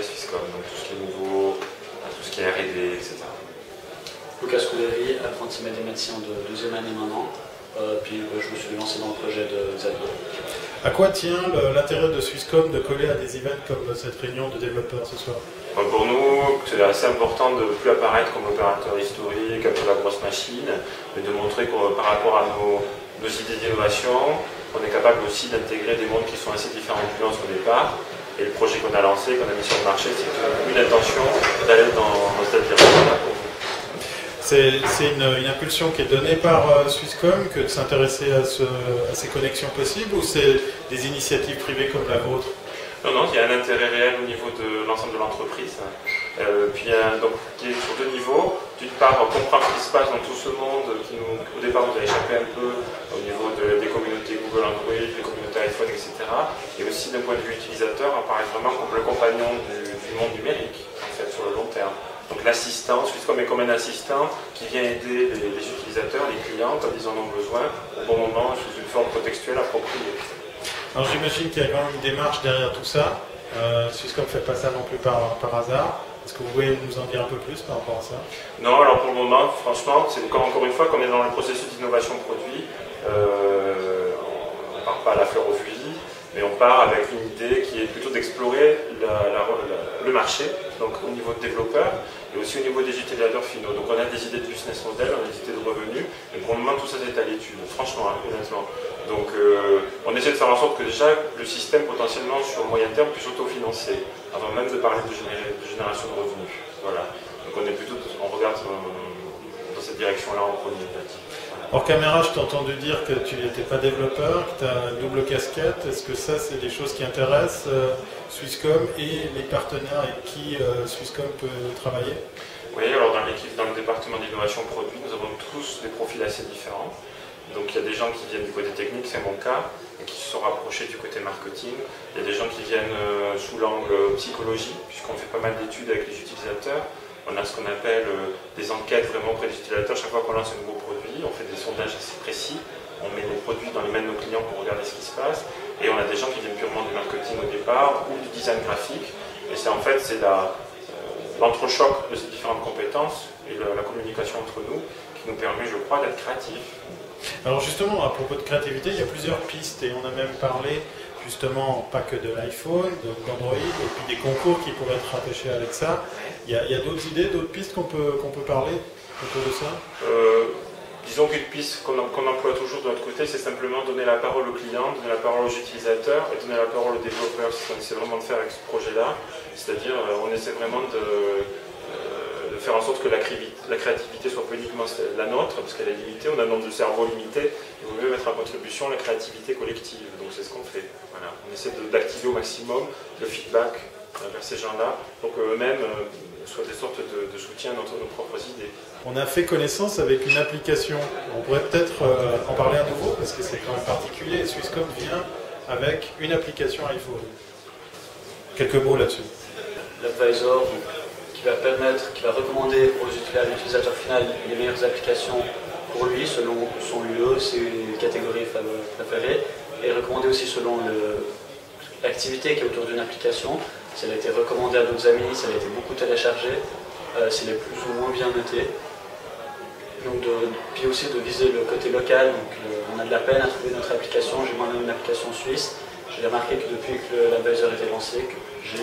projet Swisscom, donc tout ce qui est nouveau, tout ce qui est R&D, etc. Lucas Scuderi, apprenti mathématicien de deuxième année maintenant, puis je me suis lancé dans le projet de Xavier. À quoi tient l'intérêt de Swisscom de coller à des events comme cette réunion de développeurs ce soir? Pour nous, c'est assez important de ne plus apparaître comme opérateur historique, un peu la grosse machine, mais de montrer que par rapport à nos idées d'innovation, on est capable aussi d'intégrer des mondes qui sont assez différents du nôtre au départ. Et le projet qu'on a lancé, qu'on a mis sur le marché, c'est une intention d'aller dans cette direction-là. C'est une impulsion qui est donnée par Swisscom que de s'intéresser à ces connexions possibles, ou c'est des initiatives privées comme la vôtre? Non, il y a un intérêt réel au niveau de l'ensemble de l'entreprise, puis donc, qui est sur deux niveaux. D'une part, comprendre ce qui se passe dans tout ce monde qui au départ nous a échappé un peu au niveau des communautés Google Android, des communautés iPhone, etc. Et aussi d'un point de vue utilisateur, apparaît vraiment comme le compagnon du monde numérique, en fait, sur le long terme. Donc l'assistant, Swisscom est comme un assistant qui vient aider les utilisateurs, les clients, quand ils en ont besoin, au bon moment, sous une forme contextuelle appropriée. Alors j'imagine qu'il y a quand même une démarche derrière tout ça. Swisscom ne fait pas ça non plus par hasard. Est-ce que vous pouvez nous en dire un peu plus par rapport à ça? Non, alors pour le moment, franchement, c'est encore une fois qu'on est dans le processus d'innovation produit. On ne part pas à la fleur au fusil, mais on part avec une idée qui est plutôt d'explorer le marché, donc au niveau de développeurs, et aussi au niveau des utilisateurs finaux. Donc on a des idées de business model, on a des idées de revenus, mais pour le moment tout ça c'est à l'étude, franchement, honnêtement. Donc on essaie de faire en sorte que déjà le système potentiellement sur le moyen terme puisse autofinancer, avant même de parler de génération de revenus. Voilà. Donc on regarde dans cette direction-là en premier. Hors caméra, je t'ai entendu dire que tu n'étais pas développeur, que tu as une double casquette. Est-ce que ça, c'est des choses qui intéressent Swisscom et les partenaires avec qui Swisscom peut travailler? Oui, alors dans l'équipe, dans le département d'innovation produit, nous avons tous des profils assez différents. Donc il y a des gens qui viennent du côté technique, c'est mon cas, et qui se sont rapprochés du côté marketing. Il y a des gens qui viennent sous l'angle psychologie, puisqu'on fait pas mal d'études avec les utilisateurs. On a ce qu'on appelle des enquêtes vraiment auprès des utilisateurs. Chaque fois qu'on lance un nouveau produit, on fait des sondages assez précis. On met nos produits dans les mains de nos clients pour regarder ce qui se passe. Et on a des gens qui viennent purement du marketing au départ ou du design graphique. Et c'est en fait l'entrechoc de ces différentes compétences et la communication entre nous qui nous permet, je crois, d'être créatifs. Alors justement, à propos de créativité, il y a plusieurs pistes et on a même parlé justement pas que de l'iPhone, d'Android et puis des concours qui pourraient être rattachés avec ça. Il y a d'autres idées, d'autres pistes qu'on peut parler autour de ça? Disons qu'une piste qu'on emploie toujours de notre côté, c'est simplement donner la parole aux clients, donner la parole aux utilisateurs et donner la parole aux développeurs. C'est ce qu'on essaie vraiment de faire avec ce projet-là. C'est-à-dire, on essaie vraiment de faire en sorte que la créativité soit pas uniquement la nôtre, parce qu'elle est limitée, on a un nombre de cerveaux limité, il vaut mieux mettre en contribution la créativité collective. Donc c'est ce qu'on fait. Voilà. On essaie d'activer au maximum le feedback vers ces gens-là, pour qu'eux-mêmes soient des sortes de soutien à nos propres idées. On a fait connaissance avec une application. On pourrait peut-être en parler à nouveau, parce que c'est quand même particulier. Swisscom vient avec une application iPhone. Quelques mots là-dessus. L'advisor, qui va recommander à l'utilisateur final les meilleures applications pour lui, selon son UE, ses catégories préférées, et recommander aussi selon l'activité qui est autour d'une application. Si elle a été recommandée à d'autres amis, si elle a été beaucoup téléchargée, si elle est plus ou moins bien notée. Donc puis aussi de viser le côté local. Donc, on a de la peine à trouver notre application. J'ai moi-même une application suisse. J'ai remarqué que depuis que l'advisor a été lancé, j'ai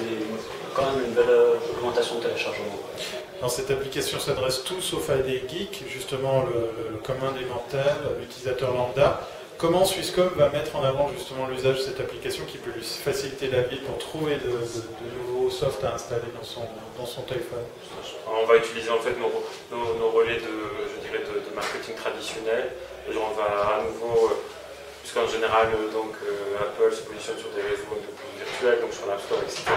quand même une belle augmentation de téléchargement. Alors, cette application s'adresse tout sauf à des geeks, justement le commun des mortels, l'utilisateur lambda. Comment Swisscom va mettre en avant justement l'usage de cette application qui peut lui faciliter la vie pour trouver de nouveaux softs à installer dans son téléphone? On va utiliser en fait nos relais de marketing traditionnel. On va à nouveau, puisqu'en général Apple se positionne sur des réseaux un peu plus virtuels, donc sur l'App Store, etc.,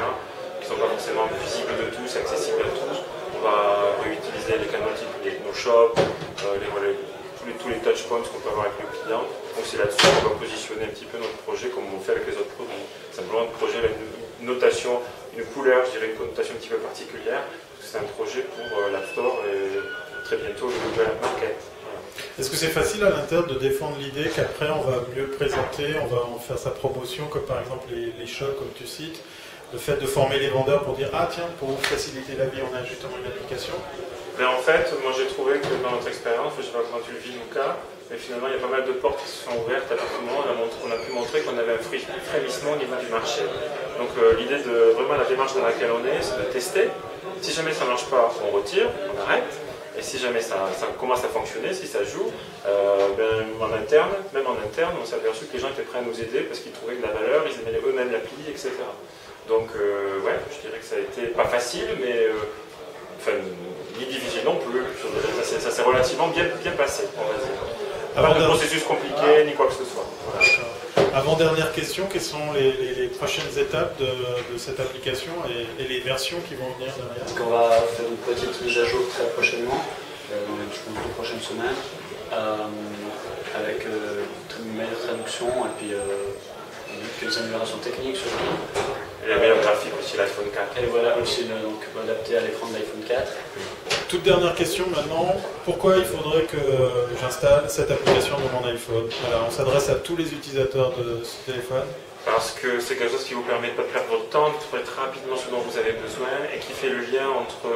qui ne sont pas forcément visibles de tous, accessibles à tous. On va réutiliser les canaux type les NoShop, tous les touchpoints qu'on peut avoir avec le client. Donc c'est là-dessus qu'on va positionner un petit peu notre projet comme on fait avec les autres produits. Simplement un projet avec une notation, une couleur, je dirais une connotation un petit peu particulière. C'est un projet pour l'App Store et très bientôt le Google App Market. Voilà. Est-ce que c'est facile à l'interne de défendre l'idée qu'après on va mieux présenter, on va en faire sa promotion, comme par exemple les shops comme tu cites, le fait de former les vendeurs pour dire « Ah tiens, pour vous faciliter la vie, on a justement une application ». Mais en fait, moi j'ai trouvé que dans notre expérience, je ne sais pas comment tu le vis Lucas, mais finalement il y a pas mal de portes qui se sont ouvertes à partir du moment où on a pu montrer qu'on avait un frémissement au niveau du marché. Donc l'idée de vraiment la démarche dans laquelle on est, c'est de tester. Si jamais ça ne marche pas, on retire, on arrête. Et si jamais ça commence à fonctionner, si ça joue, même en interne, on s'est aperçu que les gens étaient prêts à nous aider parce qu'ils trouvaient de la valeur, ils aimaient eux-mêmes l'appli, etc. Donc ouais, je dirais que ça a été pas facile, mais enfin, ni difficile non plus. Ça s'est relativement bien passé, on va dire. Pas de processus compliqué, ni quoi que ce soit. Voilà. Avant-dernière question, quelles sont les prochaines étapes de cette application et les versions qui vont venir derrière? Donc on va faire une petite mise à jour très prochainement, dans les prochaines semaines, avec une meilleure traduction et puis quelques améliorations techniques surtout. Et la meilleure graphique aussi, l'iPhone 4. Et voilà, aussi donc, adapté à l'écran de l'iPhone 4. Toute dernière question maintenant, pourquoi il faudrait que j'installe cette application dans mon iPhone? Voilà, on s'adresse à tous les utilisateurs de ce téléphone. Parce que c'est quelque chose qui vous permet de ne pas perdre votre temps, de trouver très rapidement ce dont vous avez besoin et qui fait le lien entre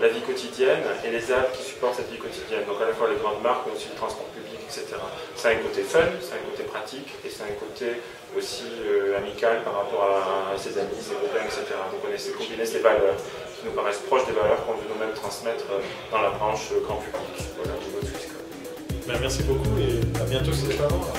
la vie quotidienne et les apps qui supportent cette vie quotidienne. Donc à la fois les grandes marques, mais aussi le transport public, etc. Ça a un côté fun, ça a un côté pratique et ça a un côté aussi amical par rapport à ses amis, ses copains, etc. Donc on essaie de combiner ces valeurs qui nous paraissent proches des valeurs qu'on veut nous-mêmes transmettre dans la branche grand public. Voilà, au niveau de Swisscom. Merci beaucoup et à bientôt, c'est pas loin.